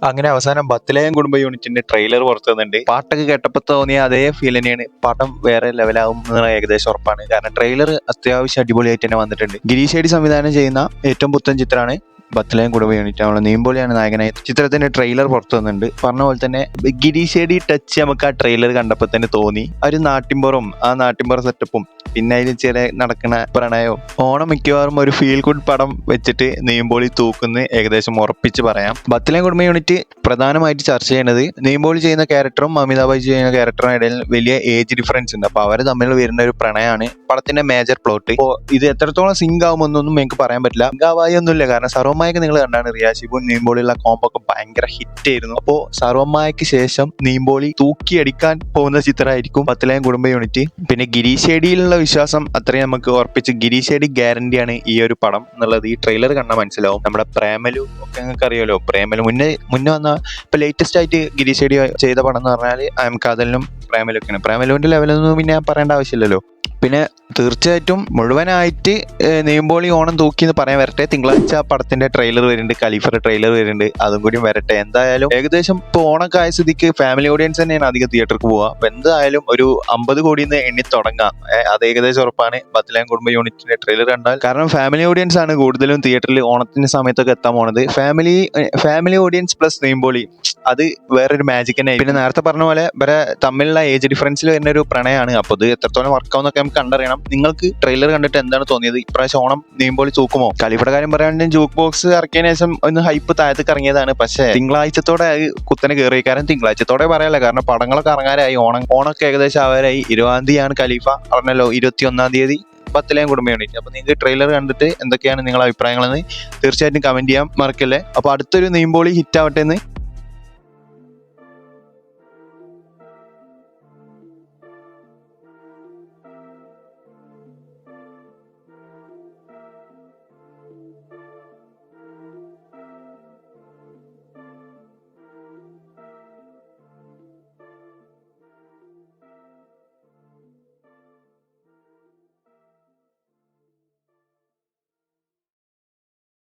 അങ്ങനെ അവസാനം ബത്ലഹേം കുടുംബ യൂണിറ്റിന്റെ ട്രെയിലർ പുറത്തു വന്നിട്ടുണ്ട്. പാട്ടൊക്കെ കേട്ടപ്പോൾ തോന്നിയ അതേ ഫീൽ തന്നെയാണ്. പടം വേറെ ലെവലാവും എന്നുള്ള ഏകദേശം ഉറപ്പാണ്. കാരണം ട്രെയിലർ അത്യാവശ്യം അടിപൊളിയായിട്ട് തന്നെ വന്നിട്ടുണ്ട്. ഗിരീഷ് ഏടി സംവിധാനം ചെയ്യുന്ന ഏറ്റവും പുത്തൻ ചിത്രമാണ് ബത്ലഹേം കുടുംബ യൂണിറ്റ്. നമ്മളെ നീമ്പോളിയാണ് നായകനായി. ചിത്രത്തിന്റെ ട്രെയിലർ പുറത്തു വന്നിട്ടുണ്ട്. പറഞ്ഞ പോലെ തന്നെ ഗിരീഷ് ഏടി ടച്ച് നമുക്ക് ആ ട്രെയിലർ കണ്ടപ്പോൾ തന്നെ തോന്നി. ആ ഒരു നാട്ടിൻപുറം, ആ നാട്ടിൻപുറ സെറ്റപ്പും പിന്നെ അതിൽ ചില നടക്കുന്ന പ്രണയവും ഓണം മിക്കവാറും ഒരു ഫീൽ ഗുഡ് പടം വെച്ചിട്ട് നീമ്പോളി തൂക്കുന്ന ഏകദേശം ഉറപ്പിച്ച് പറയാം. ബത്ലഹേം കുടുംബ യൂണിറ്റ് പ്രധാനമായിട്ട് ചർച്ച ചെയ്യുന്നത് നീമ്പോളി ചെയ്യുന്ന ക്യാരക്ടറും അമിതാഭ് ചെയ്യുന്ന ക്യാരക്ടറും ഇടയിൽ വലിയ ഏജ് ഡിഫറൻസ് ഉണ്ട്. അപ്പൊ അവർ തമ്മിൽ വരുന്ന ഒരു പ്രണയമാണ് പടത്തിന്റെ മേജർ പ്ലോട്ട്. ഇപ്പോൾ ഇത് എത്രത്തോളം സിങ്ക് ആവുമെന്നൊന്നും എനിക്ക് പറയാൻ പറ്റില്ല. സിങ്ക് ആവായി ഒന്നുമില്ല. കാരണം സർവ്വമായൊക്കെ നിങ്ങൾ കണ്ടാണ് റിയാഷിബും നീമ്പോളിയുള്ള കോംബോ ഒക്കെ ഭയങ്കര ഹിറ്റ് ആയിരുന്നു. അപ്പോൾ സർവ്വമായക്ക് ശേഷം നീമ്പോളി തൂക്കിയടിക്കാൻ പോകുന്ന ചിത്രമായിരിക്കും ബത്ലഹേം കുടുംബ യൂണിറ്റ്. പിന്നെ ഗിരീഷ് ഏടിയിലുള്ള വിശ്വാസം അത്രയും നമുക്ക് ഉറപ്പിച്ച് ഗിരീഷ് ഏടി ഗ്യാരണ്ടിയാണ് ഈ ഒരു പടം എന്നുള്ളത് ഈ ട്രെയിലർ കണ്ടാൽ മനസ്സിലാവും. നമ്മുടെ പ്രേമലു ഒക്കെ നിങ്ങൾക്ക് അറിയാലോ. പ്രേമലു മുന്നേ വന്ന ഇപ്പൊ ലേറ്റസ്റ്റ് ആയിട്ട് ഗിരീഷ് ഏടി ചെയ്ത പടം എന്ന് പറഞ്ഞാൽ കാതലിനും പ്രേമലുമൊക്കെയാണ്. പ്രേമലുവിന്റെ ലെവലൊന്നും പിന്നെ പറയേണ്ട ആവശ്യമില്ലല്ലോ. പിന്നെ തീർച്ചയായിട്ടും മുഴുവനായിട്ട് നെയ്മ്പോളി ഓണം തൂക്കി എന്ന് പറയാൻ വരട്ടെ. തിങ്കളാഴ്ച പടത്തിന്റെ ട്രെയിലർ വരുന്നുണ്ട്, ഖലീഫയുടെ ട്രെയിലർ വരുന്നുണ്ട്. അതും കൂടി വരട്ടെ. എന്തായാലും ഏകദേശം ഇപ്പൊ ഓണൊക്കെ ആയ സ്ഥിതിക്ക് ഫാമിലി ഓഡിയൻസ് തന്നെയാണ് അധികം തിയേറ്റർക്ക് പോവുക. അപ്പൊ എന്തായാലും ഒരു 50 കോടിന്ന് എണ്ണി തുടങ്ങാം. അത് ഏകദേശം ഉറപ്പാണ് ബത്ലഹേം കുടുംബ യൂണിറ്റിന്റെ ട്രെയിലർ കണ്ടാൽ. കാരണം ഫാമിലി ഓഡിയൻസ് ആണ് കൂടുതലും തിയേറ്ററിൽ ഓണത്തിന്റെ സമയത്തൊക്കെ എത്താൻ പോണത്. ഫാമിലി ഓഡിയൻസ് പ്ലസ് നെയ്മ്പോളി അത് വേറൊരു മാജിക് തന്നെ. പിന്നെ നേരത്തെ പറഞ്ഞ പോലെ ഇവരെ തമ്മിലുള്ള ഏജ് ഡിഫറൻസിൽ വരുന്ന ഒരു പ്രണയമാണ്. അപ്പൊ ഇത് എത്രത്തോളം വർക്കാവുന്നൊക്കെ നമുക്ക് കണ്ടറിയണം. നിങ്ങൾക്ക് ട്രെയിലർ കണ്ടിട്ട് എന്താണ് തോന്നിയത്? ഇപ്രാവശ്യം ഓണം നീമ്പോളി തൂക്കുമോ? ഖലീഫയുടെ കാര്യം പറയുകയാണെങ്കിൽ ജൂക്ക് ബോക്സ് ഇറക്കിയതിനു ശേഷം ഒന്ന് ഹൈപ്പ് താഴത്തേക്ക് ഇറങ്ങിയതാണ്. പക്ഷേ തിങ്കളാഴ്ചത്തോടെ കുത്തനെ കയറി. കാരണം തിങ്കളാഴ്ചത്തോടെ പറയാല്ല. കാരണം പടങ്ങളൊക്കെ ഇറങ്ങാനായി. ഓണൊക്കെ ഏകദേശം ആവാരായി. 20-ാം തീയതിയാണ് ഖലീഫ പറഞ്ഞല്ലോ. 21-ാം തീയതി ബത്ലഹേം കുടുംബ യൂണിറ്റ്. അപ്പൊ നിങ്ങൾക്ക് ട്രെയിലർ കണ്ടിട്ട് എന്തൊക്കെയാണ് നിങ്ങളുടെ അഭിപ്രായങ്ങളെന്ന് തീർച്ചയായിട്ടും കമന്റ് ചെയ്യാൻ മറക്കല്ലേ. അപ്പൊ അടുത്തൊരു നീമ്പോളി ഹിറ്റ് ആവട്ടെ എന്ന്